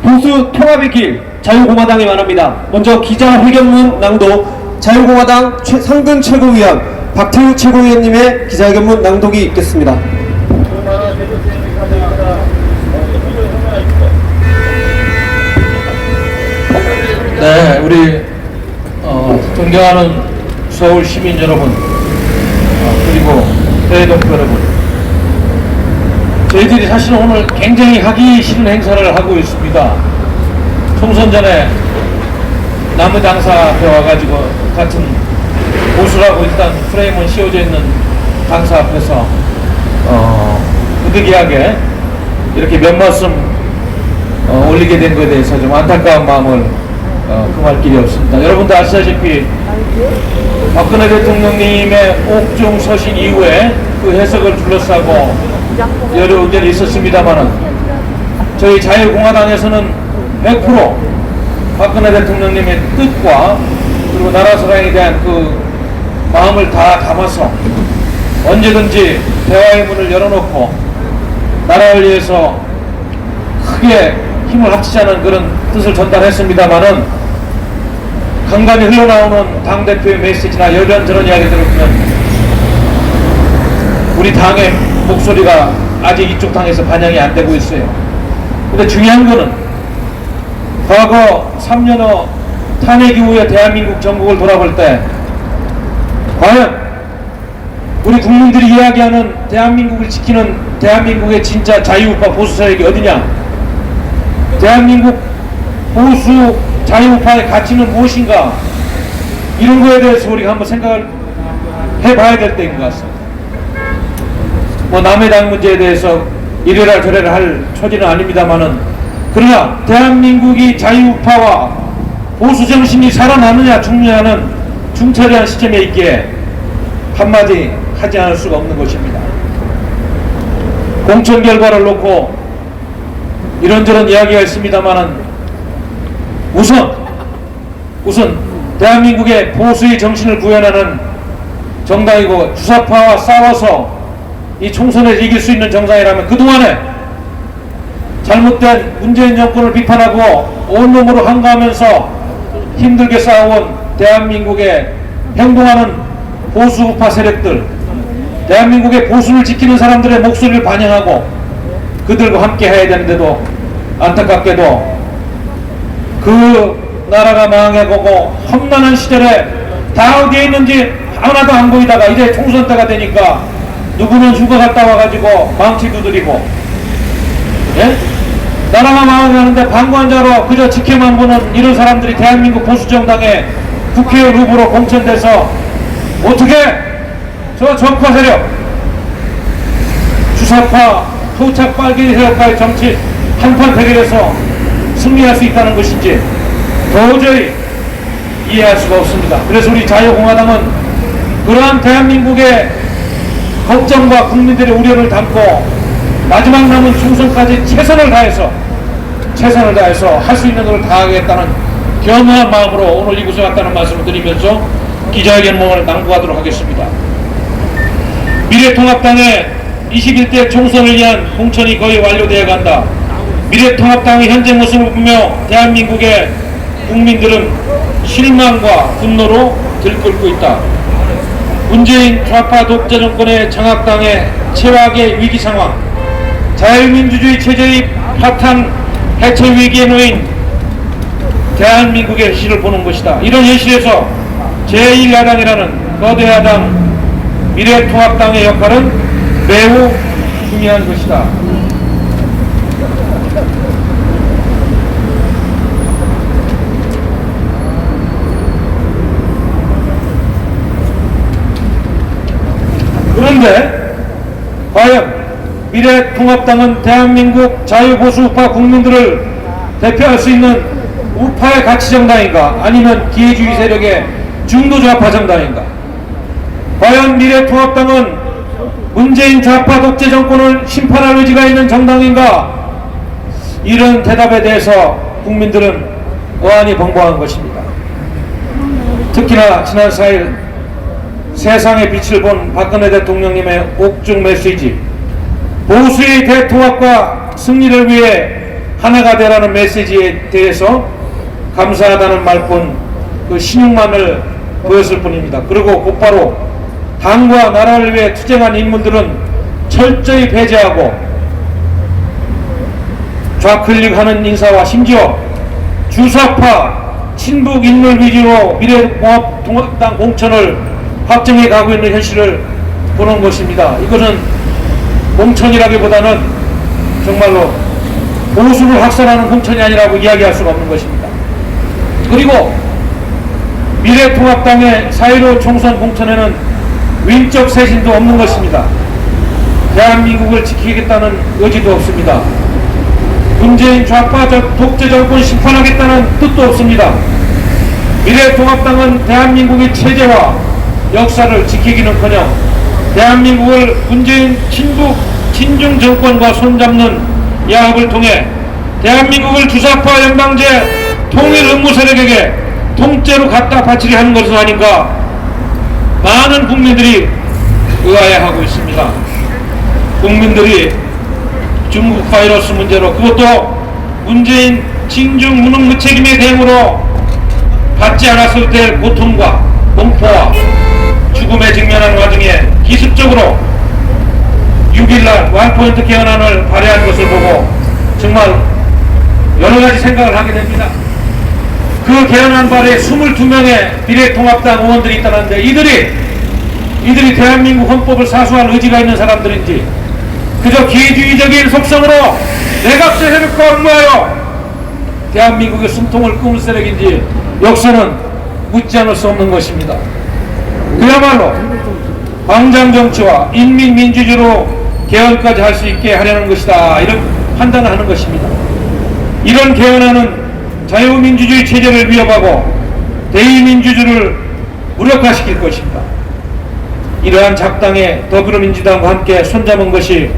보수 통합의 길 자유공화당이 말합니다. 먼저 기자회견문 낭독 자유공화당 상근 최고위원 박태우 최고위원님의 기자회견문 낭독이 있겠습니다. 네, 우리 존경하는 서울 시민 여러분, 그리고 대동포 여러분, 저희들이 사실 오늘 굉장히 하기 싫은 행사를 하고 있습니다. 총선 전에 나무당사 앞에 와가지고 같은 보수라고 일단 프레임은 씌워져 있는 당사 앞에서 부득이하게 이렇게 몇 말씀 올리게 된 것에 대해서 좀 안타까운 마음을 금할 길이 없습니다. 여러분도 아시다시피 박근혜 대통령님의 옥중 서신 이후에 그 해석을 둘러싸고 여러 의견이 있었습니다만은 저희 자유공화당에서는 100% 박근혜 대통령님의 뜻과 그리고 나라 사랑에 대한 그 마음을 다 담아서 언제든지 대화의 문을 열어놓고 나라를 위해서 크게 힘을 합치자는 그런 뜻을 전달했습니다만은 간간히 흘러나오는 당대표의 메시지나 이런저런 이야기들을 보면 우리 당의 목소리가 아직 이쪽 당에서 반영이 안 되고 있어요. 근데 중요한 거는 과거 3년 후 탄핵 이후에 대한민국 전국을 돌아볼 때 과연 우리 국민들이 이야기하는 대한민국을 지키는 대한민국의 진짜 자유우파 보수 세력이 어디냐? 대한민국 보수 자유우파의 가치는 무엇인가? 이런 거에 대해서 우리가 한번 생각을 해봐야 될 때인 것 같습니다. 뭐 남의 당 문제에 대해서 이래라 저래라 할 처지는 아닙니다만은, 그러나 대한민국이 자유우파와 보수 정신이 살아나느냐 죽느냐는 중차대한 시점에 있기에 한마디 하지 않을 수가 없는 것입니다. 공천 결과를 놓고 이런저런 이야기가 있습니다만은 우선 대한민국의 보수의 정신을 구현하는 정당이고 주사파와 싸워서 이 총선에서 이길 수 있는 정당이라면 그동안에 잘못된 문재인 정권을 비판하고 온몸으로 항거하면서 힘들게 싸워온 대한민국에 행동하는 보수 우파 세력들, 대한민국의 보수를 지키는 사람들의 목소리를 반영하고 그들과 함께 해야 되는데도 안타깝게도 그 나라가 망해보고 험난한 시절에 다 어디에 있는지 하나도 안 보이다가 이제 총선 때가 되니까 누구는 휴가 갔다 와가지고 망치 두드리고, 예? 나라가 망하는데 방관자로 그저 지켜만 보는 이런 사람들이 대한민국 보수정당의 국회의원 후보로 공천돼서 어떻게 저 정파 세력, 주사파, 토착 빨갱이 세력과의 정치 한판 대결에서 승리할 수 있다는 것인지 도저히 이해할 수가 없습니다. 그래서 우리 자유공화당은 그러한 대한민국의 걱정과 국민들의 우려를 담고 마지막 남은 총선까지 최선을 다해서 할 수 있는 것을 다하겠다는 겸허한 마음으로 오늘 이곳에 왔다는 말씀을 드리면서 기자회견문을 낭독하도록 하겠습니다. 미래통합당의 21대 총선을 위한 공천이 거의 완료되어 간다. 미래통합당의 현재 모습을 보며 대한민국의 국민들은 실망과 분노로 들끓고 있다. 문재인 좌파 독재 정권의 장악당의 최악의 위기 상황, 자유민주주의 체제의 파탄 해체 위기에 놓인 대한민국의 현실을 보는 것이다. 이런 현실에서 제1야당이라는 거대 야당 미래통합당의 역할은 매우 중요한 것이다. 그런데 과연 미래통합당은 대한민국 자유보수우파 국민들을 대표할 수 있는 우파의 가치정당인가, 아니면 기회주의 세력의 중도좌파 정당인가? 과연 미래통합당은 문재인 좌파 독재 정권을 심판할 의지가 있는 정당인가? 이런 대답에 대해서 국민들은 어안이 벙벙한 것입니다. 특히나 지난 4일 세상의 빛을 본 박근혜 대통령님의 옥중 메시지, 보수의 대통합과 승리를 위해 하나가 되라는 메시지에 대해서 감사하다는 말뿐 그 신용만을 보였을 뿐입니다. 그리고 곧바로 당과 나라를 위해 투쟁한 인물들은 철저히 배제하고 좌클릭하는 인사와 심지어 주사파 친북 인물 위주로 미래통합당 공천을 확정해 가고 있는 현실을 보는 것입니다. 이것은 공천이라기보다는 정말로 보수를 확산하는 공천이 아니라고 이야기할 수가 없는 것입니다. 그리고 미래통합당의 4.15 총선 공천에는 윈적 세신도 없는 것입니다. 대한민국을 지키겠다는 의지도 없습니다. 문재인 좌파 독재 정권 심판하겠다는 뜻도 없습니다. 미래통합당은 대한민국의 체제와 역사를 지키기는커녕 대한민국을 문재인 친중 정권과 손잡는 야합을 통해 대한민국을 주사파 연방제 통일 음모 세력에게 통째로 갖다 바치게 하는 것은 아닌가 많은 국민들이 의아해하고 있습니다. 국민들이 중국 바이러스 문제로 그것도 문재인 친중 무능 무책임의 대응으로 받지 않았을 때의 고통과 공포와 죽음에 직면하는 와중에 기습적으로 6일날 원포인트 개헌안을 발의한 것을 보고 정말 여러가지 생각을 하게 됩니다. 그 개헌안 발의에 22명의 미래통합당 의원들이 있다는데 이들이 대한민국 헌법을 사수할 의지가 있는 사람들인지 그저 기회주의적인 속성으로 내각제 세력과 응모하여 대한민국의 숨통을 끊을 세력인지 역사는 묻지 않을 수 없는 것입니다. 그야말로 광장정치와 인민민주주의로 개헌까지 할 수 있게 하려는 것이다 이런 판단을 하는 것입니다. 이런 개헌안은 자유민주주의 체제를 위협하고 대의민주주의를 무력화시킬 것입니다. 이러한 작당의 더불어민주당과 함께 손잡은 것이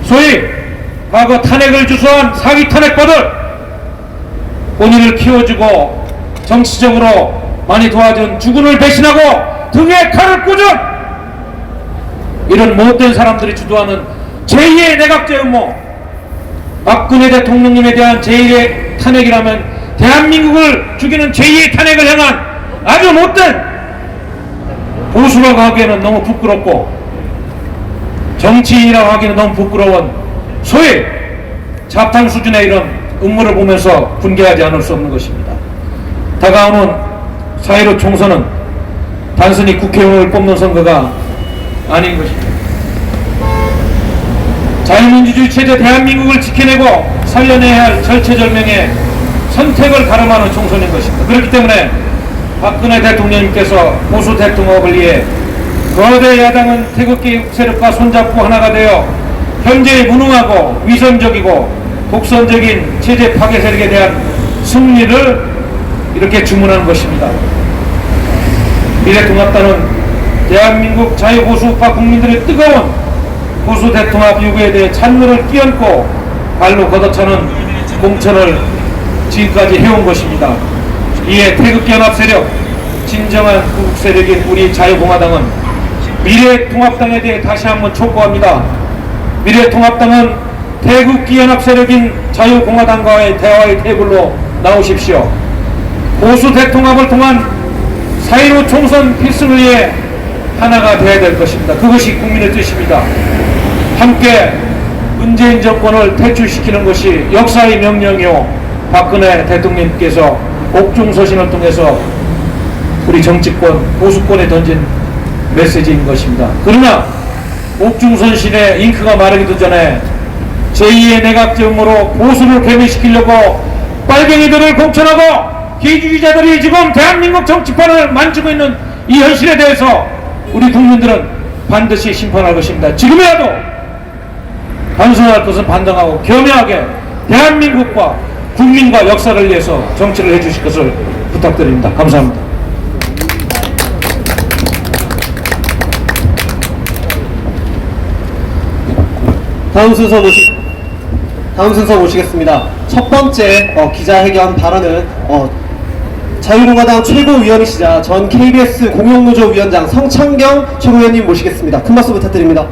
소위 과거 탄핵을 주소한 사기 탄핵범들 본인을 키워주고 정치적으로 많이 도와준 주군을 배신하고 등에 칼을 꽂은 이런 못된 사람들이 주도하는 제2의 내각제 음모 박근혜 대통령님에 대한 제1의 탄핵이라면 대한민국을 죽이는 제2의 탄핵을 향한 아주 못된 보수라고 하기에는 너무 부끄럽고 정치인이라고 하기에는 너무 부끄러운 소위 자탕 수준의 이런 음모를 보면서 분개하지 않을 수 없는 것입니다. 다가오는 4.15 총선은 단순히 국회의원을 뽑는 선거가 아닌 것입니다. 자유민주주의 체제 대한민국을 지켜내고 살려내야 할 절체절명의 선택을 가름하는 총선인 것입니다. 그렇기 때문에 박근혜 대통령님께서 보수 대통합을 위해 거대 야당은 태극기 세력과 손잡고 하나가 되어 현재의 무능하고 위선적이고 독선적인 체제 파괴 세력에 대한 승리를 이렇게 주문하는 것입니다. 미래통합당은 대한민국 자유보수파 국민들의 뜨거운 보수 대통합 요구에 대해 찬물을 끼얹고 발로 걷어차는 공천을 지금까지 해온 것입니다. 이에 태극기연합 세력, 진정한 구국 세력인 우리 자유공화당은 미래통합당에 대해 다시 한번 촉구합니다. 미래통합당은 태극기연합 세력인 자유공화당과의 대화의 테이블로 나오십시오. 보수 대통합을 통한 4.15 총선 필승을 위해 하나가 되어야 될 것입니다. 그것이 국민의 뜻입니다. 함께 문재인 정권을 퇴출시키는 것이 역사의 명령이요 박근혜 대통령께서 옥중서신을 통해서 우리 정치권, 보수권에 던진 메시지인 것입니다. 그러나 옥중서신의 잉크가 마르기도 전에 제2의 내각제 음모로 보수를 괴멸시키려고 빨갱이들을 공천하고 기주의자들이 지금 대한민국 정치판을 만지고 있는 이 현실에 대해서 우리 국민들은 반드시 심판할 것입니다. 지금이라도 반성할 것은 반성하고 겸허하게 대한민국과 국민과 역사를 위해서 정치를 해주실 것을 부탁드립니다. 감사합니다. 다음 순서 모시겠습니다. 첫 번째 기자회견 발언은 자유공화당 최고위원이시자 전 KBS 공영노조 위원장 성창경 최고위원님 모시겠습니다. 큰 박수 부탁드립니다.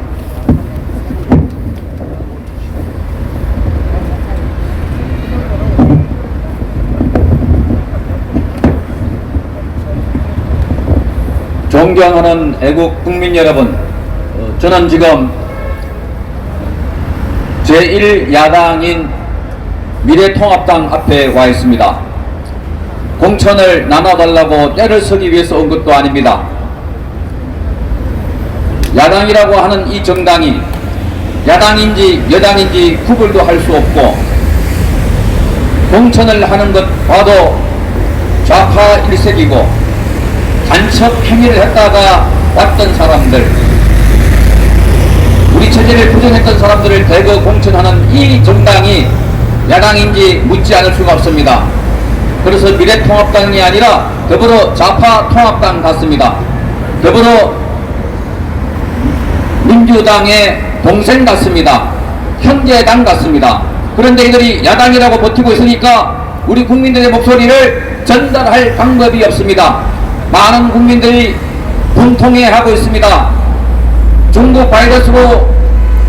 존경하는 애국 국민 여러분, 저는 지금 제1야당인 미래통합당 앞에 와 있습니다. 공천을 나눠달라고 때를 서기 위해서 온 것도 아닙니다. 야당이라고 하는 이 정당이 야당인지 여당인지 구별도 할 수 없고, 공천을 하는 것 봐도 좌파 일색이고 간첩 행위를 했다가 왔던 사람들, 우리 체제를 부정했던 사람들을 대거 공천하는 이 정당이 야당인지 묻지 않을 수가 없습니다. 그래서 미래통합당이 아니라 더불어 좌파통합당 같습니다. 더불어 민주당의 동생 같습니다. 형제당 같습니다. 그런데 이들이 야당이라고 버티고 있으니까 우리 국민들의 목소리를 전달할 방법이 없습니다. 많은 국민들이 분통해하고 있습니다. 중국 바이러스로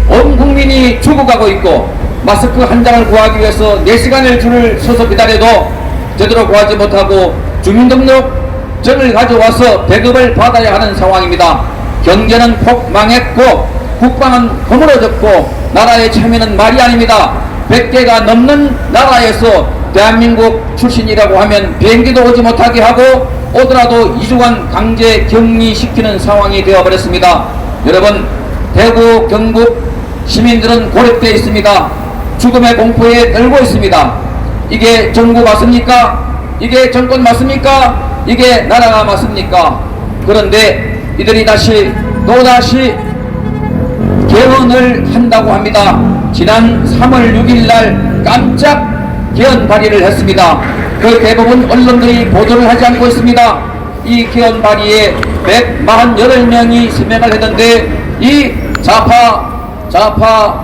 온 국민이 죽어가고 있고, 마스크 한 장을 구하기 위해서 4시간을 줄을 서서 기다려도 제대로 구하지 못하고 주민등록증을 가져와서 배급을 받아야 하는 상황입니다. 경제는 폭망했고 국방은 허물어졌고 나라의 체면은 말이 아닙니다. 100개가 넘는 나라에서 대한민국 출신이라고 하면 비행기도 오지 못하게 하고 오더라도 2주간 강제 격리시키는 상황이 되어버렸습니다. 여러분, 대구 경북 시민들은 고립되어 있습니다. 죽음의 공포에 떨고 있습니다. 이게 정부 맞습니까? 이게 정권 맞습니까? 이게 나라가 맞습니까? 그런데 이들이 또다시 개헌을 한다고 합니다. 지난 3월 6일 날 깜짝 개헌 발의를 했습니다. 그 대부분 언론들이 보도를 하지 않고 있습니다. 이 개헌 발의에 148명이 서명을 했는데 이 좌파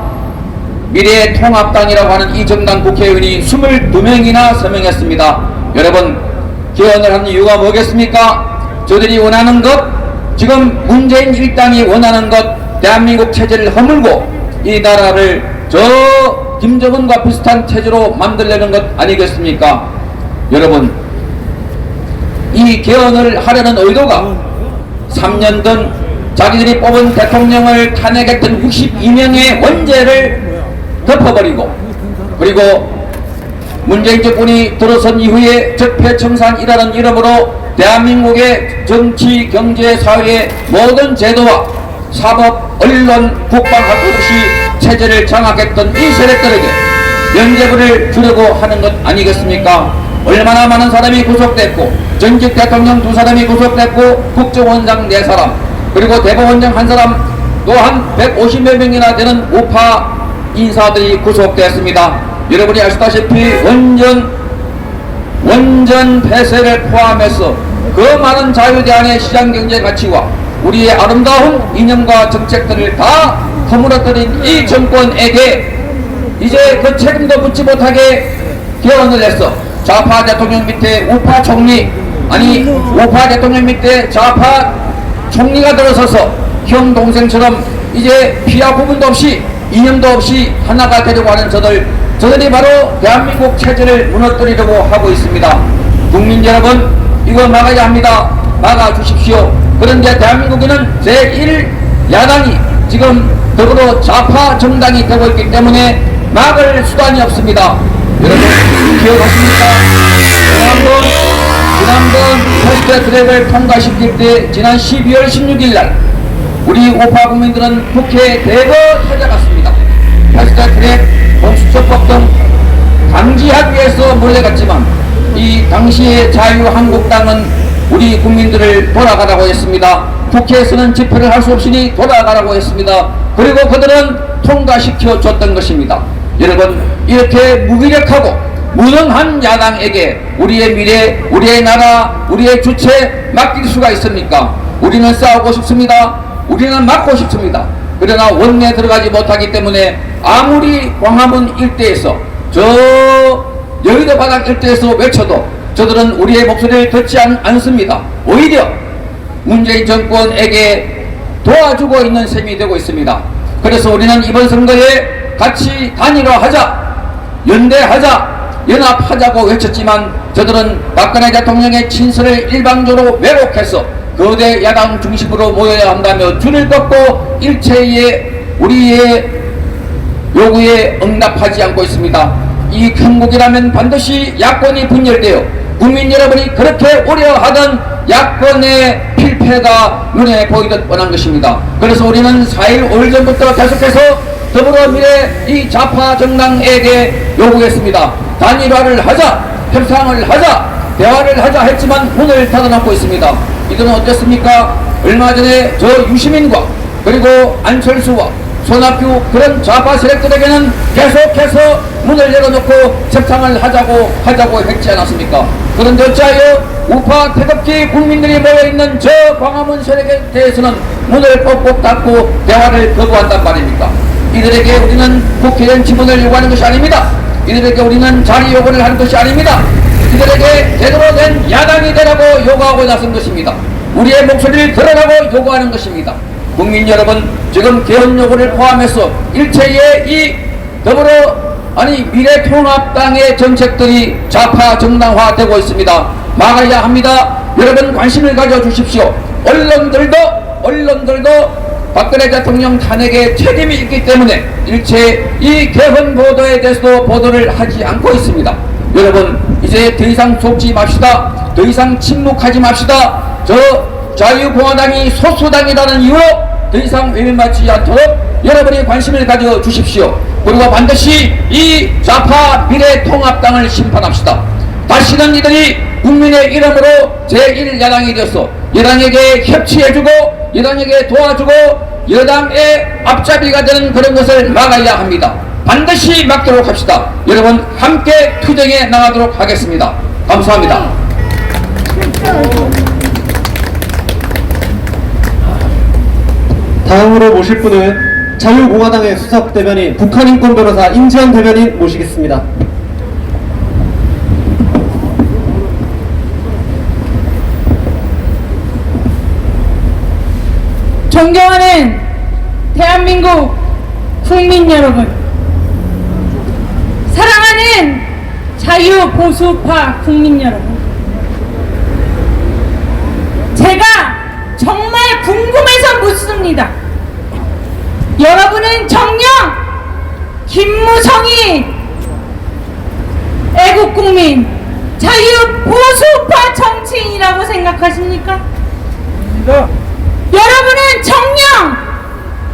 미래통합당이라고 하는 이 정당 국회의원이 22명이나 서명했습니다. 여러분, 개헌을 하는 이유가 뭐겠습니까? 저들이 원하는 것, 지금 문재인 일당이 원하는 것, 대한민국 체제를 허물고 이 나라를 저 김정은과 비슷한 체제로 만들려는 것 아니겠습니까? 여러분, 이 개헌을 하려는 의도가 3년 전 자기들이 뽑은 대통령을 탄핵했던 62명의 원죄를 덮어버리고, 그리고 문재인 정권이 들어선 이후에 적폐청산이라는 이름으로 대한민국의 정치, 경제, 사회 모든 제도와 사법, 언론, 국방 할 것 없이 체제를 장악했던 이 세력들에게 면죄부를 주려고 하는 것 아니겠습니까? 얼마나 많은 사람이 구속됐고, 전직 대통령 2사람이 구속됐고, 국정원장 4사람, 그리고 대법원장 1사람, 또한 150여 명이나 되는 우파 인사들이 구속되었습니다. 여러분이 아시다시피 원전 폐쇄를 포함해서 그 많은 자유대안의 시장경제 가치와 우리의 아름다운 이념과 정책들을 다 허물어뜨린 이 정권에게 이제 그 책임도 묻지 못하게 개헌을 했어. 좌파 대통령 밑에 우파 총리, 아니 우파 대통령 밑에 좌파 총리가 들어서서 형 동생처럼 이제 피하 구분도 없이 이념도 없이 하나가 되려고 하는 저들이 바로 대한민국 체제를 무너뜨리려고 하고 있습니다. 국민 여러분, 이거 막아야 합니다. 막아주십시오. 그런데 대한민국에는 제1야당이 지금 더불어 좌파 정당이 되고 있기 때문에 막을 수단이 없습니다. 여러분 기억하십니까? 지난번 패스트트랙을 통과시킬 때 지난 12월 16일 날 우리 우파 국민들은 국회에 대거 찾아갔습니다. 패스트트랙, 공수처법 등 방지하기 위해서 몰려갔지만 이 당시의 자유한국당은 우리 국민들을 돌아가라고 했습니다. 국회에서는 집회를 할 수 없으니 돌아가라고 했습니다. 그리고 그들은 통과시켜 줬던 것입니다. 여러분, 이렇게 무기력하고 무능한 야당에게 우리의 미래, 우리의 나라, 우리의 주체 맡길 수가 있습니까? 우리는 싸우고 싶습니다. 우리는 막고 싶습니다. 그러나 원내에 들어가지 못하기 때문에 아무리 광화문 일대에서 저 여의도 바닥 일대에서 외쳐도 저들은 우리의 목소리를 듣지 않습니다. 오히려 문재인 정권에게 도와주고 있는 셈이 되고 있습니다. 그래서 우리는 이번 선거에 같이 단일화하자, 연대하자, 연합하자고 외쳤지만 저들은 박근혜 대통령의 친서를 일방적으로 왜곡해서 거대 야당 중심으로 모여야 한다며 줄을 꺾고 일체의 우리의 요구에 응답하지 않고 있습니다. 이 한국이라면 반드시 야권이 분열되어 국민 여러분이 그렇게 우려하던 야권의 필패가 눈에 보이듯 뻔한 것입니다. 그래서 우리는 4일 5일 전부터 계속해서 더불어미래 이 좌파 정당에게 요구했습니다. 단일화를 하자, 협상을 하자, 대화를 하자 했지만 문을 닫아놓고 있습니다. 이들은 어떻습니까? 얼마 전에 저 유시민과 그리고 안철수와 손학규 그런 좌파 세력들에게는 계속해서 문을 열어놓고 협상을 하자고 했지 않았습니까? 그런데 어찌하여 우파 태극기 국민들이 모여있는 저 광화문 세력에 대해서는 문을 꼭꼭 닫고 대화를 거부한단 말입니까? 이들에게 우리는 국회의원 지분을 요구하는 것이 아닙니다. 이들에게 우리는 자리 요구를 하는 것이 아닙니다. 이들에게 제대로 된 야당이 되라고 요구하고 나선 것입니다. 우리의 목소리를 들으라고 요구하는 것입니다. 국민 여러분, 지금 개헌 요구를 포함해서 일체의 이 미래통합당의 정책들이 좌파 정당화되고 있습니다. 막아야 합니다. 여러분 관심을 가져주십시오. 언론들도 박근혜 대통령 탄핵에 책임이 있기 때문에 일체 이 개헌 보도에 대해서도 보도를 하지 않고 있습니다. 여러분 이제 더 이상 속지 맙시다. 더 이상 침묵하지 맙시다. 저 자유공화당이 소수당이라는 이유로 더 이상 외면받지 않도록 여러분이 관심을 가져 주십시오. 그리고 반드시 이 좌파 미래통합당을 심판합시다. 다시는 이들이 국민의 이름으로 제1야당이 되어서 여당에게 협치해주고 여당에게 도와주고 여당의 앞잡이가 되는 그런 것을 막아야 합니다. 반드시 막도록 합시다. 여러분 함께 투쟁에 나가도록 하겠습니다. 감사합니다. 다음으로 모실 분은 자유공화당의 수석대변인 북한인권 변호사 임지연 대변인 모시겠습니다. 존경하는 대한민국 국민 여러분, 사랑하는 자유보수파 국민 여러분, 제가 정말 궁금해서 묻습니다. 여러분은 정녕 김무성이 애국국민 자유보수파 정치인이라고 생각하십니까? 여러분은 정녕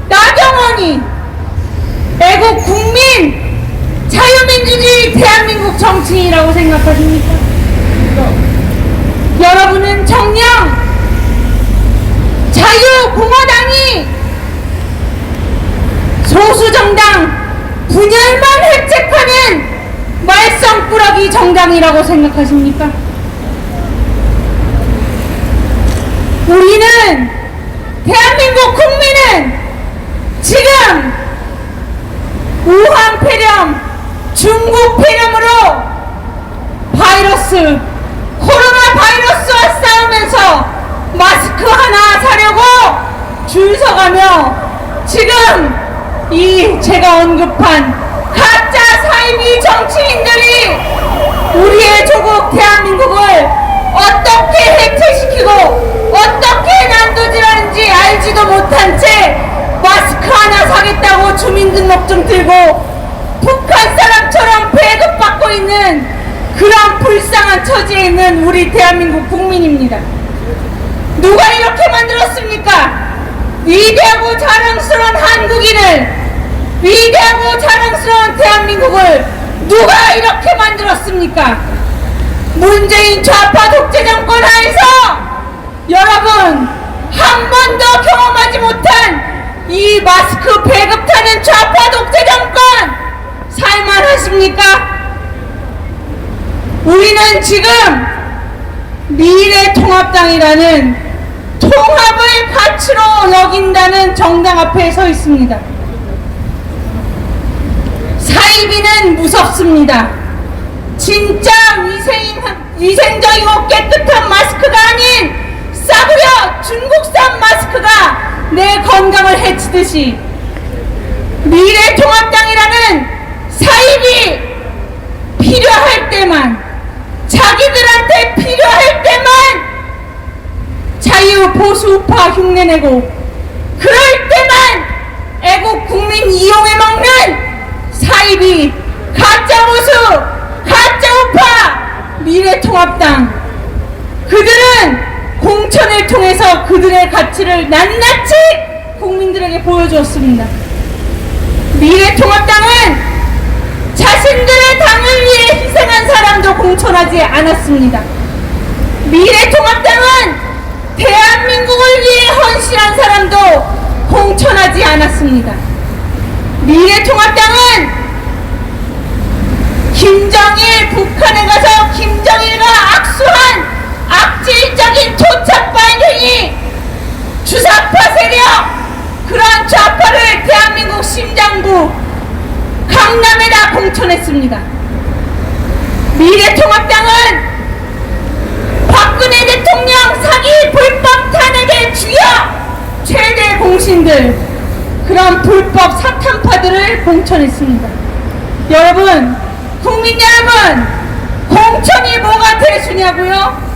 나경원이 애국국민 자유민주주의 대한민국 정치인이라고 생각하십니까? 여러분은 정녕 자유공화당이 소수정당 분열만 획책하는 말썽꾸러기 정당이라고 생각하십니까? 우리는 대한민국 국민은 지금 우한 폐렴, 중국 폐렴으로 코로나 바이러스와 싸우면서 마스크 하나 사려고 줄 서가며 지금 이 제가 언급한 가짜 사이비 정치인들이 우리의 조국 대한민국을 어떻게 해체시키고 어떻게 난도질하는지 알지도 못한 채 마스크 하나 사겠다고 주민등록증 들고 북한 사람처럼 배급받고 있는 그런 불쌍한 처지에 있는 우리 대한민국 국민입니다. 누가 이렇게 만들었습니까? 위대하고 자랑스러운 한국인을, 위대하고 자랑스러운 대한민국을 누가 이렇게 만들었습니까? 문재인 좌파 독재 정권 하에서 여러분 한 번도 경험하지 못한 이 마스크 배급하는 좌파 독재 정권 살만하십니까? 우리는 지금 미래통합당이라는 통합을 가치로 여긴다는 정당 앞에 서 있습니다. 사이비는 무섭습니다. 진짜 위생적이고 깨끗한 마스크가 아닌 싸구려 중국산 마스크가 내 건강을 해치듯이 미래통합당이라는 사입이 필요할 때만, 자기들한테 필요할 때만 자유보수우파 흉내내고 그럴 때만 애국 국민 이용해 먹는 사이비 가짜보수 가짜우파 미래통합당, 그들은 공천을 통해서 그들의 가치를 낱낱이 국민들에게 보여주었습니다. 미래통합당은 자신들의 당을 위해 희생한 사람도 공천하지 않았습니다. 미래통합당은 대한민국을 위해 헌신한 사람도 공천하지 않았습니다. 미래통합당은 김정일, 북한에 가서 김정일과 악수한 악질적인 토착발갱이 주사파 세력, 그러한 좌파를 대한민국 심장부 강남에다 공천했습니다. 미래통합당은 박근혜 대통령 사기 불법 탄핵의 주요 최대 공신들, 그런 불법 사탄파들을 공천했습니다. 여러분, 국민 여러분, 공천이 뭐가 대수냐고요?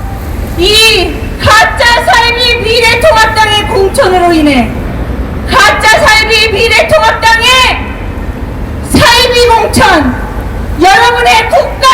이 가짜 사이비 미래통합당의 공천으로 인해, 가짜 사이비 미래통합당의 사이비 공천, 여러분의 국가,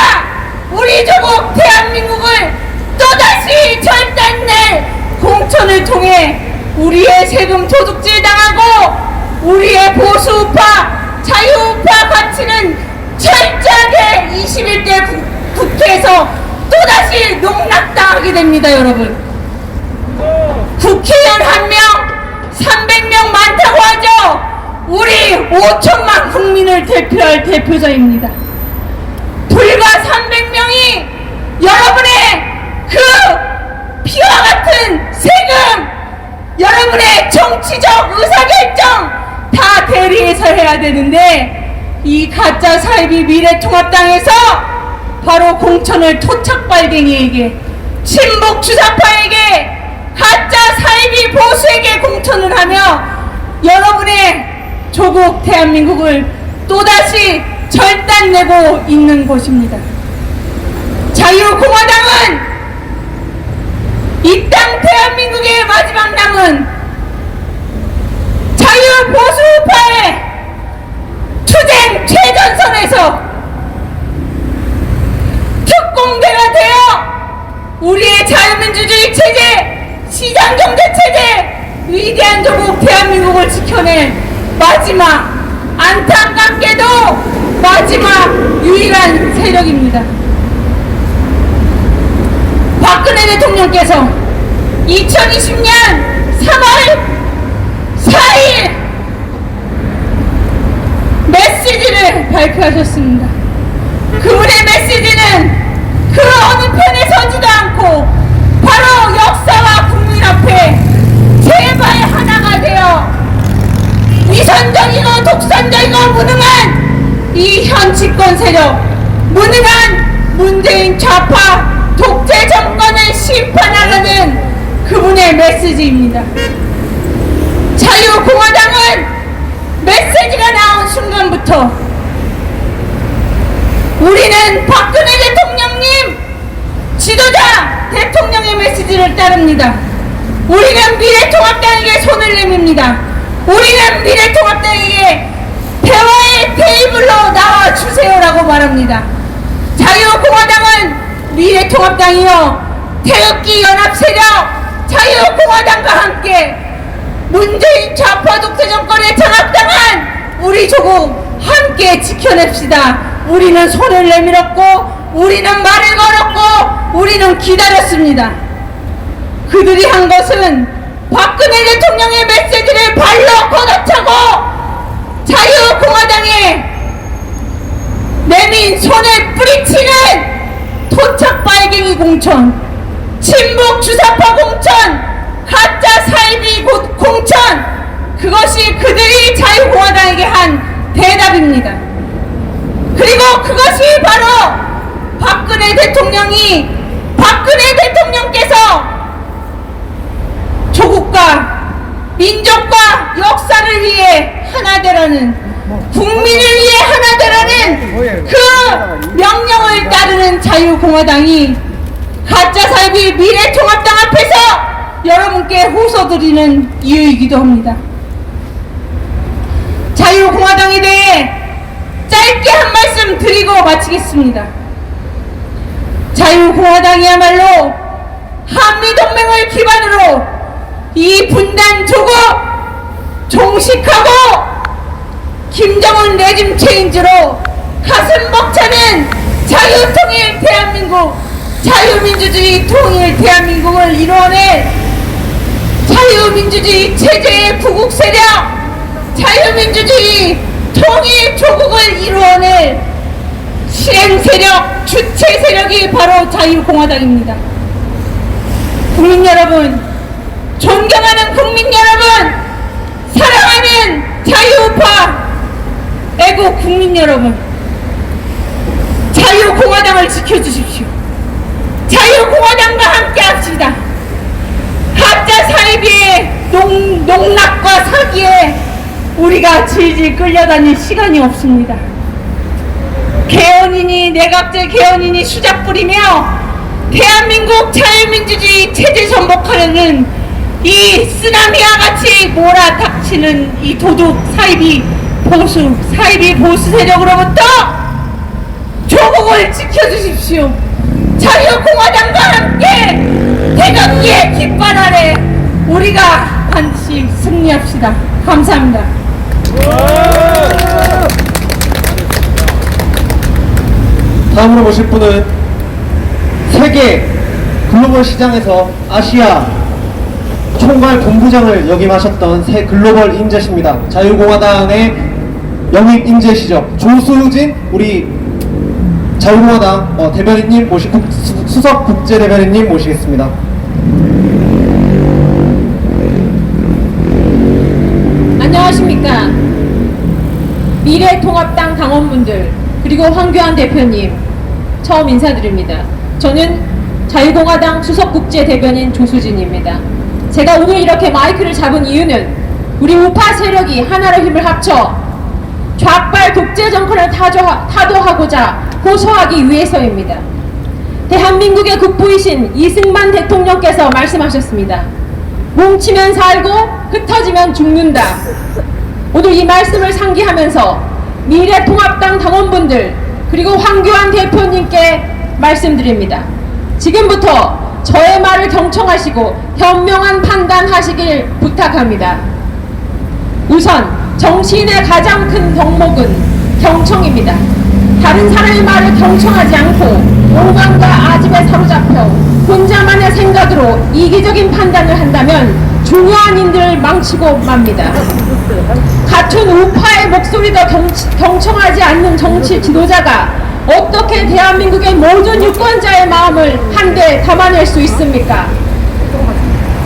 우리 조국 대한민국을 또다시 절단낼 공천을 통해 우리의 세금 도둑질 당하고 우리의 보수우파, 자유우파 가치는 철저하게 21대 국회에서 또다시 농락당하게 됩니다. 여러분, 국회의원 1명 300명 많다고 하죠. 우리 5천만 국민을 대표할 대표자입니다. 불과 300명이 여러분의 그 피와 같은 세금, 여러분의 정치적 의사결정 다 대리해서 해야 되는데, 이 가짜 사이비 미래통합당에서 바로 공천을 토착발갱이에게, 친북 주사파에게, 가짜 사이비 보수에게 공천을 하며 여러분의 조국 대한민국을 또다시 절단내고 있는 것입니다. 자유공화당은 이 땅 대한민국의 마지막 남은 자유보수파의 투쟁 최전선에서 특공대가 되어 우리의 자유민주주의 체제, 시장경제체제, 위대한 조국 대한민국을 지켜낼 마지막, 안타깝게도 마지막 유일한 세력입니다. 박근혜 대통령께서 2020년 3월 4일 메시지를 발표하셨습니다. 그분의 메시지는 그 어느 편에 서지도 않고 바로 역사와 국민 앞에 제발 하나가 되어 위선적이고 독선적이고 무능한 이 현 집권 세력, 무능한 문재인 좌파 독재 정권을 심판하라는 그분의 메시지입니다. 자유공화당은 메시지가 나온 순간부터 우리는 박근혜 대통령님, 지도자 대통령의 메시지를 따릅니다. 우리는 미래통합당에게 손을 내밉니다. 우리는 미래통합당에게 대화의 테이블로 나와주세요라고 말합니다. 자유공화당은 미래통합당이요, 태극기 연합세력 자유공화당과 함께 문재인 좌파 독재 정권에 장악당한 우리 조국 함께 지켜냅시다. 우리는 손을 내밀었고, 우리는 말을 걸었고, 우리는 기다렸습니다. 그들이 한 것은 박근혜 대통령의 메시지를 발로 걷어차고 자유공화당에 내민 손을 뿌리치는 토착발갱이 공천, 친북 주사파 공천, 가짜 사이비 공천, 그것이 그들이 자유공화당에게 한 대답입니다. 그리고 그것이 바로 박근혜 대통령께서 조국과 민족과 역사를 위해 하나 되라는, 국민을 위해 하나 되라는 그 명령을 따르는 자유공화당이 가짜 사이비 미래통합당 앞에서 여러분께 호소드리는 이유이기도 합니다. 자유공화당에 대해 짧게 한 말씀 드리고 마치겠습니다. 자유공화당이야말로 한미동맹을 기반으로 이 분단 조국 종식하고 김정은 레짐 체인지로 가슴 벅차는 자유통일 대한민국, 자유민주주의 통일 대한민국을 이루어낼 자유민주주의 체제의 구국 세력, 자유민주주의 통일 조국을 이루어낼 실행 세력, 주체 세력이 바로 자유공화당입니다. 국민 여러분, 존경하는 국민 여러분, 사랑하는 자유우파 애국 국민 여러분, 자유공화당을 지켜주십시오. 자유공화당과 함께 합시다. 가짜 사이비의 농락과 사기에 우리가 질질 끌려다닐 시간이 없습니다. 개헌이니 내각제 개헌이니 수작 부리며 대한민국 자유민주주의 체제 전복하려는 이 쓰나미와 같이 몰아닥치는 이 도둑 사이비 보수 세력으로부터 조국을 지켜주십시오. 자유공화당과 함께 태극기의 깃발 아래 우리가 반드시 승리합시다. 감사합니다. 다음으로 모실 분은 세계 글로벌 시장에서 아시아 총괄 본부장을 역임하셨던 새 글로벌 인재십니다. 자유공화당의 영입 인재시죠. 조수진 우리 자유공화당 대변인님 수석 국제대변인님 모시겠습니다. 안녕하십니까. 미래통합당 당원분들 그리고 황교안 대표님 처음 인사드립니다. 저는 자유공화당 수석국제대변인 조수진입니다. 제가 오늘 이렇게 마이크를 잡은 이유는 우리 우파 세력이 하나로 힘을 합쳐 좌빨 독재 정권을 타도하고자 호소하기 위해서입니다. 대한민국의 국부이신 이승만 대통령께서 말씀하셨습니다. 뭉치면 살고 흩어지면 죽는다. 오늘 이 말씀을 상기하면서 미래통합당 당원분들 그리고 황교안 대표님께 말씀드립니다. 지금부터 저의 말을 경청하시고 현명한 판단하시길 부탁합니다. 우선 정치인의 가장 큰 덕목은 경청입니다. 다른 사람의 말을 경청하지 않고 오만과 아집에 사로잡혀 혼자만의 생각으로 이기적인 판단을 한다면 중요한 일들을 망치고 맙니다. 같은 우파의 목소리도 경청하지 않는 정치 지도자가 어떻게 대한민국의 모든 유권자의 마음을 한데 담아낼 수 있습니까?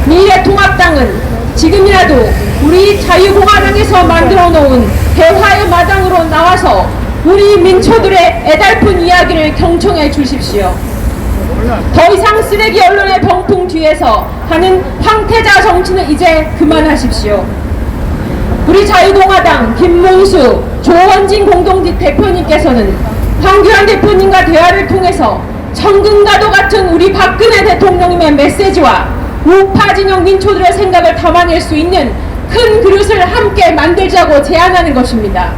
미래통합당은 지금이라도 우리 자유공화당에서 만들어 놓은 대화의 마당으로 나와서 우리 민초들의 애달픈 이야기를 경청해 주십시오. 더 이상 쓰레기 언론의 병풍 뒤에서 하는 황태자 정치는 이제 그만하십시오. 우리 자유공화당 김문수, 조원진 공동대표님께서는 황교안 대표님과 대화를 통해서 천근가도 같은 우리 박근혜 대통령님의 메시지와 우파 진영 민초들의 생각을 담아낼 수 있는 큰 그릇을 함께 만들자고 제안하는 것입니다.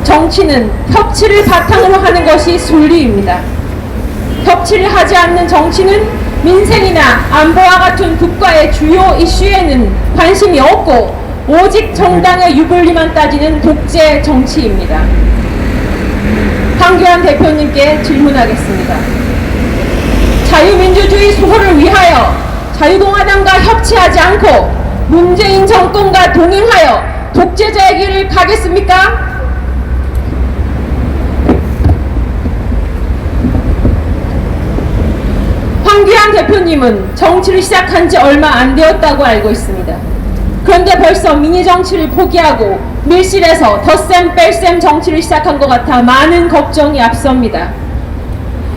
정치는 협치를 바탕으로 하는 것이 순리입니다. 협치를 하지 않는 정치는 민생이나 안보와 같은 국가의 주요 이슈에는 관심이 없고 오직 정당의 유불리만 따지는 독재 정치입니다. 황교안 대표님께 질문하겠습니다. 자유민주주의 수호를 위하여 자유공화당과 협치하지 않고 문재인 정권과 동행하여 독재자의 길을 가겠습니까? 황교안 대표님은 정치를 시작한 지 얼마 안 되었다고 알고 있습니다. 그런데 벌써 미니 정치를 포기하고 밀실에서 덧셈 뺄셈 정치를 시작한 것 같아 많은 걱정이 앞섭니다.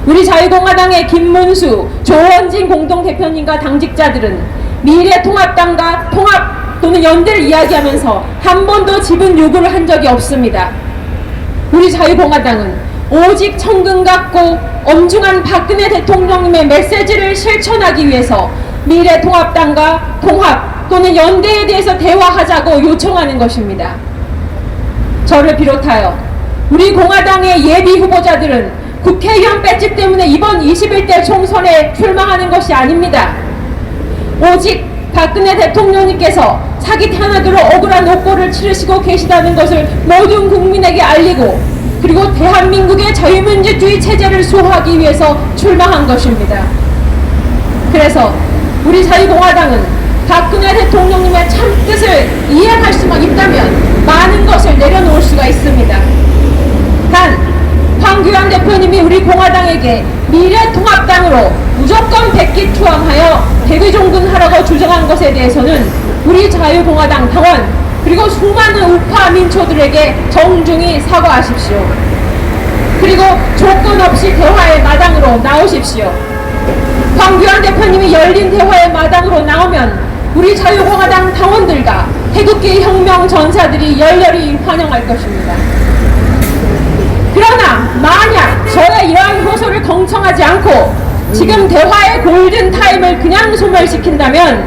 우리 자유공화당의 김문수, 조원진 공동대표님과 당직자들은 미래통합당과 통합 또는 연대를 이야기하면서 한 번도 지분 요구를 한 적이 없습니다. 우리 자유공화당은 오직 천근 같고 엄중한 박근혜 대통령님의 메시지를 실천하기 위해서 미래통합당과 통합 또는 연대에 대해서 대화하자고 요청하는 것입니다. 저를 비롯하여 우리 공화당의 예비 후보자들은 국회의원 배지 때문에 이번 21대 총선에 출마하는 것이 아닙니다. 오직 박근혜 대통령님께서 사기 탄압으로 억울한 옥고를 치르시고 계시다는 것을 모든 국민에게 알리고 그리고 대한민국의 자유민주주의 체제를 수호하기 위해서 출마한 것입니다. 그래서 우리 자유공화당은 박근혜 대통령님의 참뜻을 이해할 수만 있다면 많은 것을 내려놓을 수가 있습니다. 단 황교안 대표님이 우리 공화당에게 미래통합당으로 무조건 백기투항하여 대기종군하라고 주장한 것에 대해서는 우리 자유공화당 당원 그리고 수많은 우파 민초들에게 정중히 사과하십시오. 그리고 조건 없이 대화의 마당으로 나오십시오. 황교안 대표님이 열린 대화의 마당으로 나오면 우리 자유공화당 당원들과 태극기 혁명 전사들이 열렬히 환영할 것입니다. 그러나 만약 저의 이러한 호소를 경청하지 않고 지금 대화의 골든타임을 그냥 소멸시킨다면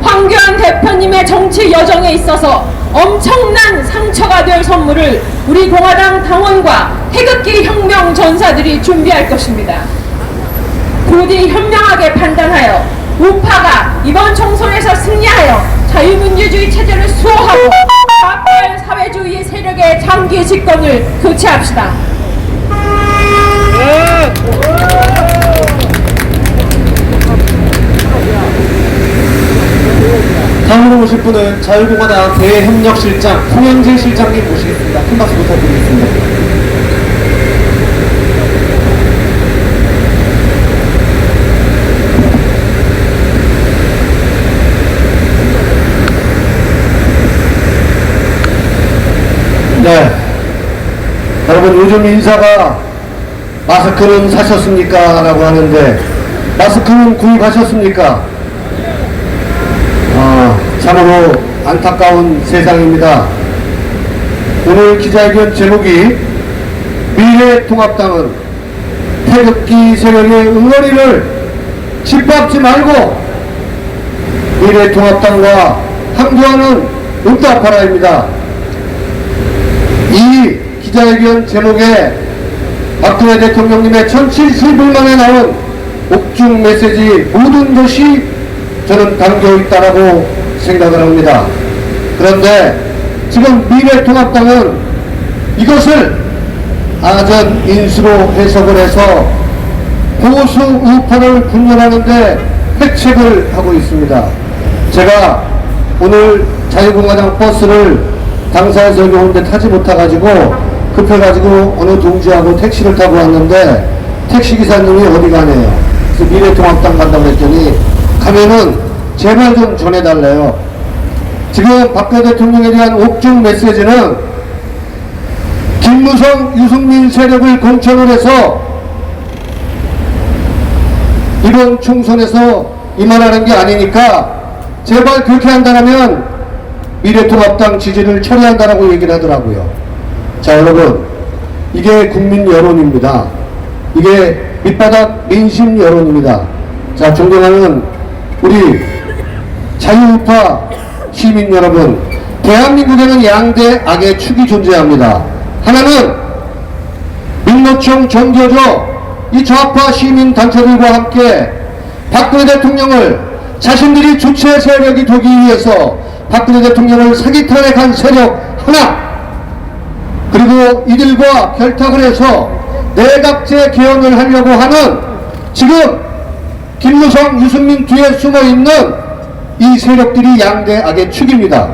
황교안 대표님의 정치 여정에 있어서 엄청난 상처가 될 선물을 우리 공화당 당원과 태극기 혁명 전사들이 준비할 것입니다. 부디 현명하게 판단하여 우파가 이번 총선에서 승리하여 자유민주주의 체제를 수호하고 좌빨 사회주의 세력의 장기 집권을 교체합시다. 다음으로 모실 분은 자유공화당 대협력실장 송영진 실장님 모시겠습니다. 큰 박수 부탁드리겠습니다. 네. 여러분, 요즘 인사가 마스크는 사셨습니까? 라고 하는데, 마스크는 구입하셨습니까? 참으로 안타까운 세상입니다. 오늘 기자회견 제목이 미래통합당은 태극기 세력의 응어리를 짓밟지 말고 미래통합당과 함께하는 응답하라입니다. 이 기자회견 제목에 박근혜 대통령님의 1700일 만에 나온 옥중 메시지 모든 것이 저는 담겨있다라고 생각을 합니다. 그런데 지금 미래통합당은 이것을 아전 인수로 해석을 해서 보수 우파를 분열하는데 획책을 하고 있습니다. 제가 오늘 자유공화당 버스를 당사에서 여기 오는데 타지 못해가지고 급해가지고 어느 동지하고 택시를 타고 왔는데 택시기사님이 어디 가네요. 그래서 미래통합당 간다고 했더니 가면은 제발 좀 전해달래요. 지금 박근혜 대통령에 대한 옥중 메시지는 김무성, 유승민 세력을 공천을 해서 이번 총선에서 임하라는 게 아니니까 제발 그렇게 한다면 미래통합당 지지를 처리한다라고 얘기를 하더라고요. 자, 여러분, 이게 국민 여론입니다. 이게 밑바닥 민심 여론입니다. 자, 존경하는 우리 자유우파 시민 여러분, 대한민국에는 양대 악의 축이 존재합니다. 하나는 민노총 정교조 이 좌파 시민 단체들과 함께 박근혜 대통령을 자신들이 주체 세력이 되기 위해서 박근혜 대통령을 사기 탄핵한 세력 하나, 그리고 이들과 결탁을 해서 내각제 개헌을 하려고 하는 지금 김무성, 유승민 뒤에 숨어있는 이 세력들이 양대 악의 축입니다.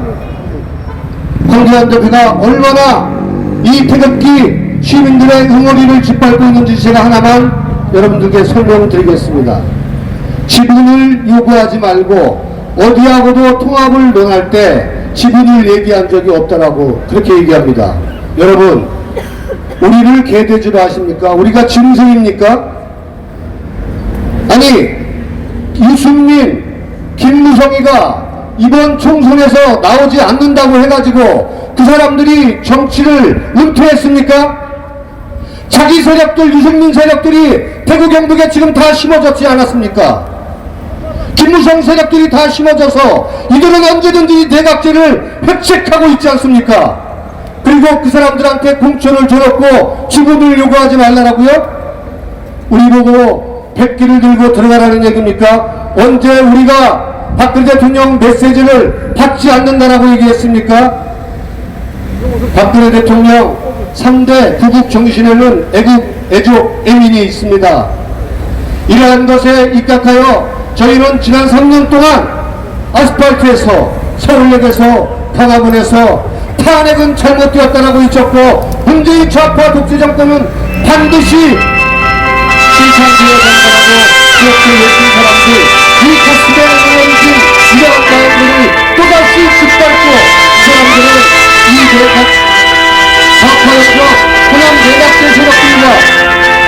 황교안 대표가 얼마나 이 태극기 시민들의 응어리를 짓밟고 있는지 제가 하나만 여러분들께 설명드리겠습니다. 지분을 요구하지 말고 어디하고도 통합을 논할 때 지분을 얘기한 적이 없다라고 그렇게 얘기합니다. 여러분, 우리를 개돼지로 하십니까? 우리가 짐승입니까? 아니, 유승민, 김무성이가 이번 총선에서 나오지 않는다고 해가지고 그 사람들이 정치를 은퇴했습니까? 자기 세력들, 유승민 세력들이 대구 경북에 지금 다 심어졌지 않았습니까? 김무성 세력들이 다 심어져서 이들은 언제든지 내각제를 획책하고 있지 않습니까? 그리고 그 사람들한테 공천을 줘놓고 지분을 요구하지 말라라고요? 우리 보고 100개를 들고 들어가라는 얘기입니까? 언제 우리가 박근혜 대통령 메시지를 받지 않는다라고 얘기했습니까? 박근혜 대통령 3대 구국 정신에는 애국, 애민이 있습니다. 이러한 것에 입각하여 저희는 지난 3년 동안 아스팔트에서, 서울역에서, 강화문에서 탄핵은 잘못되었다라고 외쳤고 문재인 좌파 독재 정권은 반드시 실천되어야 된다라고 그렇게 외친 사람들, 이 가슴에 누워있는 이러한 마음들을 또다시 짓밟고 이 사람들은 이 내각 좌파에서 호남 내각제 세력들과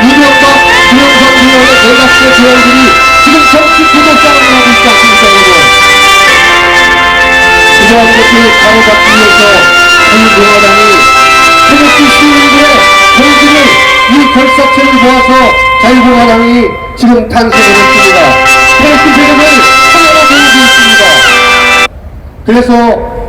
이명박 김영삼 의원의 내각제 대원들이 지금 정치 구도 싸움을 하고 있지 않습니까, 여러분? 이러한 것들을 바로잡기 위해서 자유공화당이 태극기 시민들의 정신을 이 결사체를 모아서 자유공화당이 지금 탄생을 했습니다. 태극기 세력을 하나로 세우고 있습니다. 그래서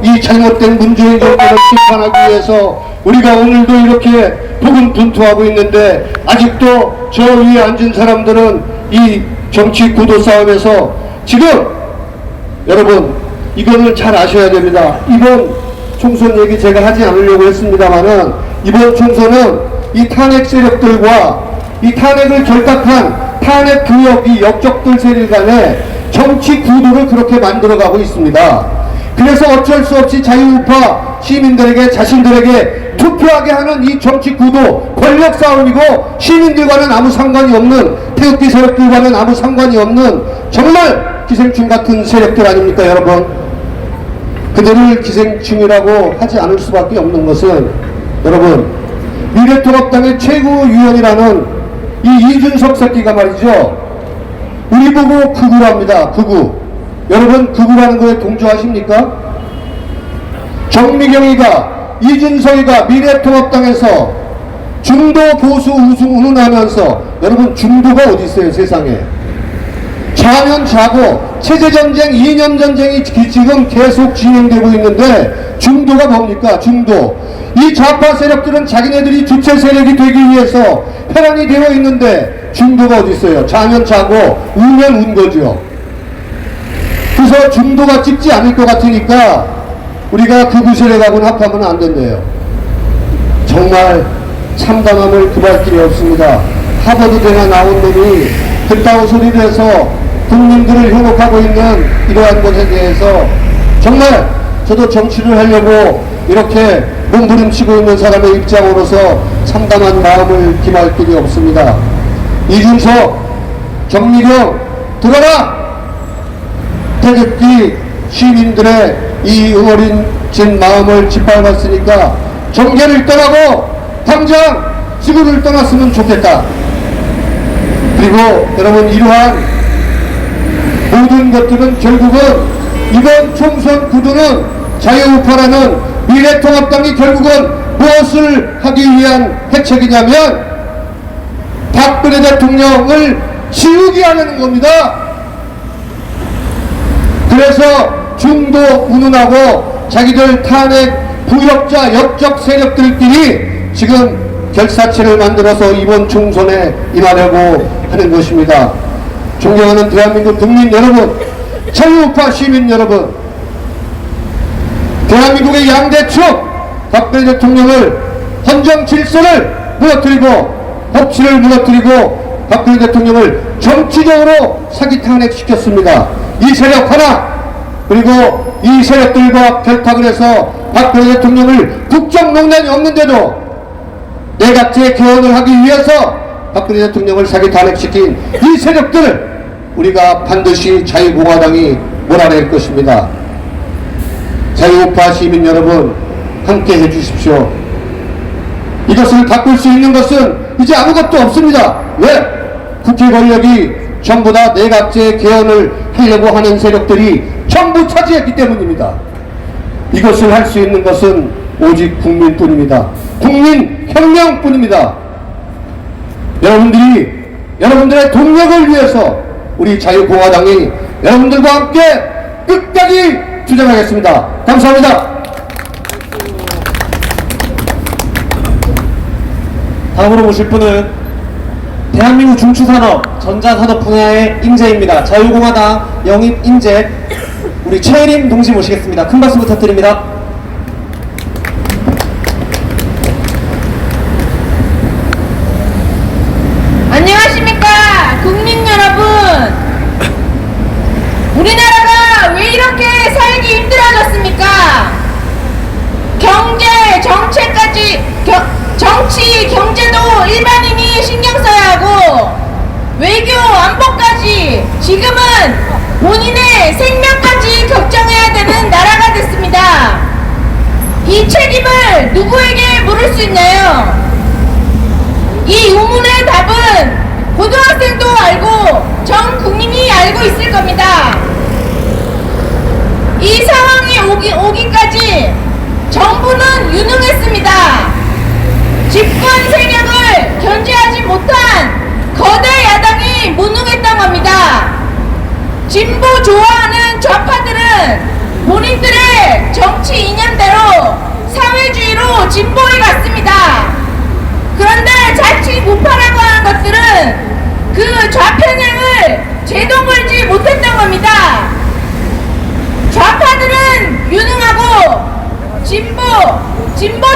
이 잘못된 문재인 정권을 심판하기 위해서 우리가 오늘도 이렇게 고군분투하고 있는데 아직도 저 위에 앉은 사람들은 이 정치 구도 싸움에서 지금 여러분 이거는 잘 아셔야 됩니다. 이번 총선 얘기 제가 하지 않으려고 했습니다만은 이번 총선은 이 탄핵 세력들과 이 탄핵을 결탁한 탄핵 교역 이 역적들 세력 간의 정치 구도를 그렇게 만들어가고 있습니다. 그래서 어쩔 수 없이 자유우파 시민들에게 자신들에게 투표하게 하는 이 정치 구도 권력 싸움이고 시민들과는 아무 상관이 없는 태극기 세력들과는 아무 상관이 없는 정말 기생충 같은 세력들 아닙니까 여러분? 그들을 기생충이라고 하지 않을 수밖에 없는 것은 여러분 미래통합당의 최고위원이라는 이 이준석 새끼가 말이죠 우리 보고 극우랍니다. 극우. 여러분 극우라는 거에 동조하십니까? 정미경이가 이준석이가 미래통합당에서 중도 보수 우승 운운하면서 여러분 중도가 어디 있어요 세상에? 자면 자고 체제전쟁 2년 전쟁이 지금 계속 진행되고 있는데 중도가 뭡니까? 중도. 이 좌파 세력들은 자기네들이 주체 세력이 되기 위해서 편안히 되어 있는데 중도가 어디 있어요? 자면 자고 우면 운 거죠. 그래서 중도가 찍지 않을 것 같으니까 우리가 극우 세력하고는 합하면 안 된대요. 정말 참담함을 금할 길이 없습니다. 하버드대나 나온 놈이 그따위 소리를 해서 국민들을 현혹하고 있는 이러한 것에 대해서 정말 저도 정치를 하려고 이렇게 몸부림치고 있는 사람의 입장으로서 참담한 마음을 김할 길이 없습니다. 이준석, 정미경 들어라! 태극기 시민들의 이 응어린 마음을 짓밟았으니까 정계를 떠나고 당장 지구를 떠났으면 좋겠다. 그리고 여러분 이러한 모든 것들은 결국은 이번 총선 구도는 자유우파라는 미래통합당이 결국은 무엇을 하기 위한 해책이냐면 박근혜 대통령을 지우게 하려는 겁니다. 그래서 중도 운운하고 자기들 탄핵 부역자 역적 세력들끼리 지금 결사체를 만들어서 이번 총선에 임하려고 하는 것입니다. 존경하는 대한민국 국민 여러분, 자유우파 시민 여러분, 대한민국의 양대축 박근혜 대통령을 헌정 질서를 무너뜨리고 법치를 무너뜨리고 박근혜 대통령을 정치적으로 사기 탄핵시켰습니다. 이 세력 하나 그리고 이 세력들과 결탁을 해서 박근혜 대통령을 국정농단이 없는데도 내각제 개헌을 하기 위해서 박근혜 대통령을 사기 탄핵시킨 이 세력들을 우리가 반드시 자유공화당이 몰아낼 것입니다. 자유우파 시민 여러분 함께 해주십시오. 이것을 바꿀 수 있는 것은 이제 아무것도 없습니다. 왜? 국회 권력이 전부 다 내각제 개헌을 하려고 하는 세력들이 전부 차지했기 때문입니다. 이것을 할 수 있는 것은 오직 국민뿐입니다. 국민혁명뿐입니다. 여러분들이 여러분들의 동력을 위해서 우리 자유공화당이 여러분들과 함께 끝까지 투쟁하겠습니다. 감사합니다. 다음으로 모실 분은 대한민국 중추산업, 전자산업 분야의 인재입니다. 자유공화당 영입 인재 우리 최혜림 동지 모시겠습니다. 큰 박수 부탁드립니다. 안녕하십니까 국민 여러분. 우리나라가 왜 이렇게 살기 힘들어졌습니까? 경제 정책까지 정치 경제도 일반인이 신경 써야 하고 외교 안보까지 지금은 본인의 생명까지 걱정해야 되는 나라가 됐습니다. 이 책임을 누구에게 물을 수 있나요? 이 우문의 답은 고등학생도 알고 전 국민이 알고 있을 겁니다. 이 상황이 오기까지 정부는 유능했습니다. 집권 세력을 견제하지 못한 거대 야당이 무능했던 겁니다. 진보 좋아하는 좌파들은 본인들의 정치 이념대로 사회주의로 진보해 갔습니다. 그런데 자칫 우파라고 하는 것들은 그 좌편향을 제동걸지 못했던 겁니다. 좌파들은 유능하고 진보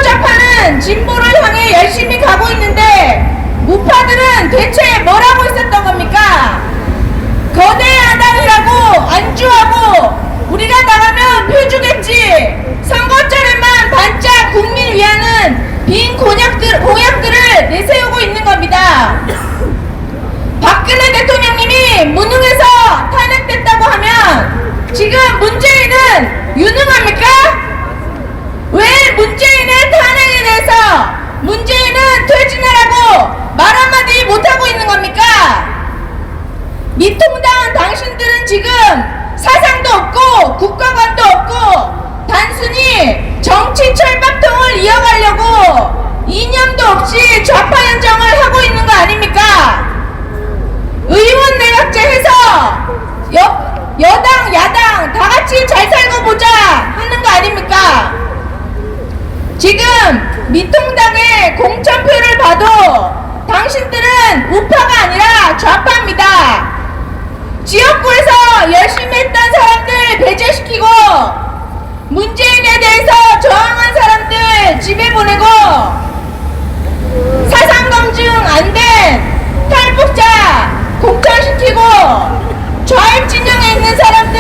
좌파는 진보를 향해 열심히 가고 있는데 우파들은 대체 뭘 하고 있었던 겁니까? 거대 야당이라고 안주하고 우리가 나가면 표 주겠지, 선거철에만 반짝 국민 위하는 빈 공약들을 내세우고 있는 겁니다. 박근혜 대통령님이 무능해서 탄핵됐다고 하면 지금 문재인은 유능합니까? 왜 문재인의 탄핵에 대해서 문재인은 퇴진하라고 말 한마디 못하고 있는 겁니까? 미통당 당신들은 지금 사상도 없고 국가관도 없고 단순히 정치 철밥통을 이어가려고 이념도 없이 좌파 연정을 하고 있는 거 아닙니까? 의원 내각제 해서 여당 야당 다 같이 잘 살고 보자 하는 거 아닙니까? 지금 미통당의 공천표를 봐도 당신들은 우파가 아니라 좌파입니다. 지역구에서 열심히 했던 사람들 배제시키고 문재인에 대해서 저항한 사람들 집에 보내고 사상검증 안 된 탈북자 공천시키고 좌익 진영에 있는 사람들,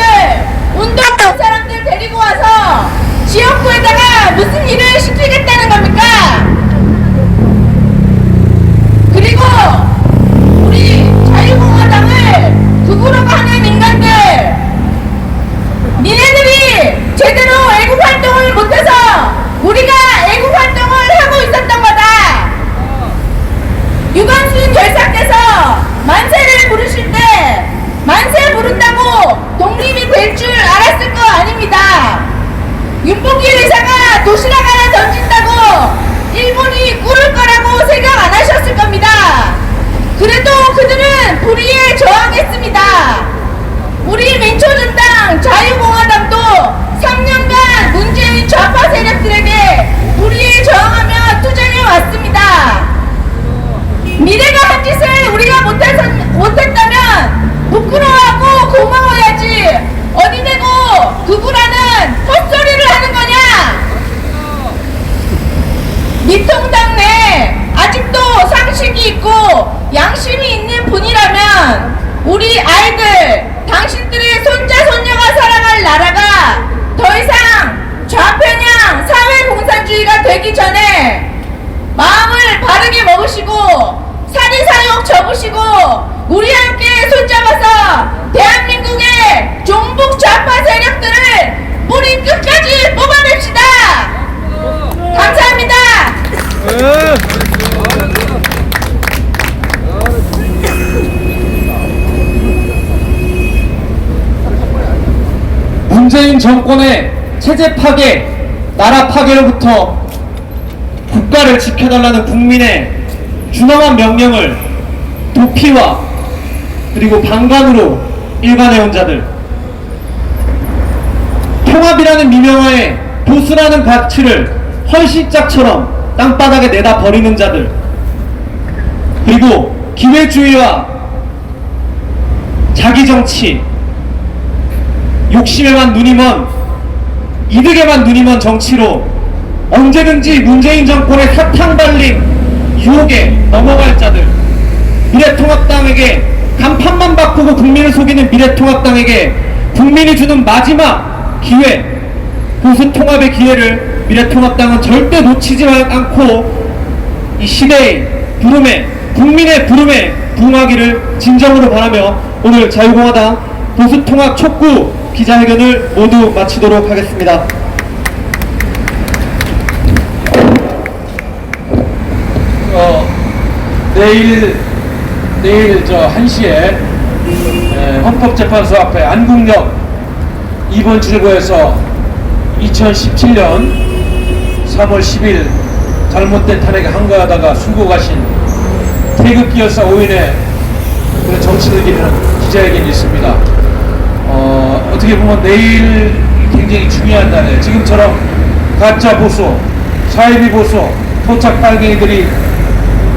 운동한 사람들 데리고 와서 지역구에다가 무슨 일을 시키겠다는 겁니까? 그리고 우리 자유공화당을 극우로 가는 인간들, 니네들이 제대로 애국활동을 못해서 우리가 애국활동을 하고 있었던 거다. 유관순 결사께서 만세를 부르실 때 만세 부른다고 독립이 될 줄 알았을 거 아닙니다. 윤봉길 의사가 도시락 하나 던진다고 일본이 꿇을 거라고 생각 안 하셨을 겁니다. 그래도 그들은 불의에 저항했습니다. 우리 민초전당 자유공화당도 3년간 문재인 좌파 세력들에게 불의에 저항하며 투쟁해 왔습니다. 미래가 한 짓을 우리가 못했다면 부끄러워하고 고마워야지 어디 대고 극우라는 헛소리를 하는 거냐? 미통당 내 아직도 상식이 있고 양심이 있는 분이라면 우리 아이들, 당신들의 손자 손녀가 살아갈 나라가 더 이상 좌편향 사회공산주의가 되기 전에 마음을 바르게 먹으시고 사리사욕 접으시고 우리 함께 손잡아서 대한민국의 종북 좌파 세력들을 뿌리 끝까지 뽑아냅시다. 감사합니다. 문재인 정권의 체제 파괴, 나라 파괴로부터 국가를 지켜달라는 국민의 준엄한 명령을 도피와 그리고 방관으로 일관해온 자들, 통합이라는 미명하에 보수라는 가치를 헌신짝처럼 땅바닥에 내다 버리는 자들, 그리고 기회주의와 자기정치, 욕심에만 눈이 먼, 이득에만 눈이 먼 정치로 언제든지 문재인 정권의 사탕 발린 유혹에 넘어갈 자들, 미래통합당에게 간판만 바꾸고 국민을 속이는 미래통합당에게 국민이 주는 마지막 기회, 보수 통합의 기회를 미래통합당은 절대 놓치지 않고 이 시대의 부름에, 국민의 부름에 부응하기를 진정으로 바라며 오늘 자유공화당 보수통합 촉구 기자회견을 모두 마치도록 하겠습니다. 내일 저 1시에 헌법재판소 앞에 안국역 2번 출구에서 2017년 3월 10일 잘못된 탄핵에 항거하다가 숨고 가신 태극기 열사 5인의 그런 정치를 기리는 기자회견이 있습니다. 어떻게 보면 내일 굉장히 중요한 날이에요. 지금처럼 가짜 보수, 사이비 보수, 토착 빨갱이들이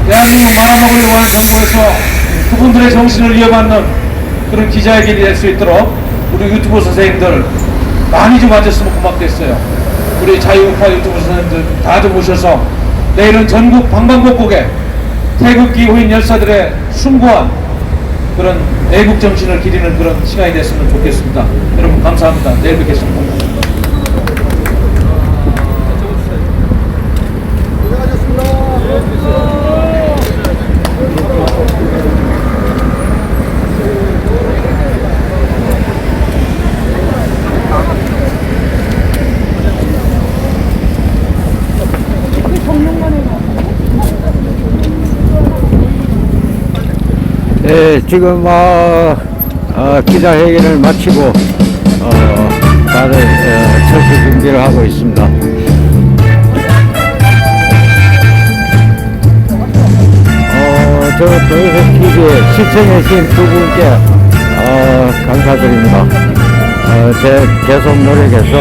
대한민국 말아먹으려고 하는 정부에서 그분들의 정신을 이어받는 그런 기자회견이 될 수 있도록 우리 유튜브 선생님들 많이 좀 와줬으면 고맙겠어요. 우리 자유우파 유튜브 선생님들 다 좀 오셔서 내일은 전국 방방곡곡에 태극기 호인 열사들의 숭고한 그런 애국 정신을 기리는 그런 시간이 됐으면 좋겠습니다. 여러분 감사합니다. 내일 뵙겠습니다. 네, 지금 기자회견을 마치고 다들 철수 준비를 하고 있습니다. 저 TV에 시청해주신 두 분께 감사드립니다. 제 계속 노력해서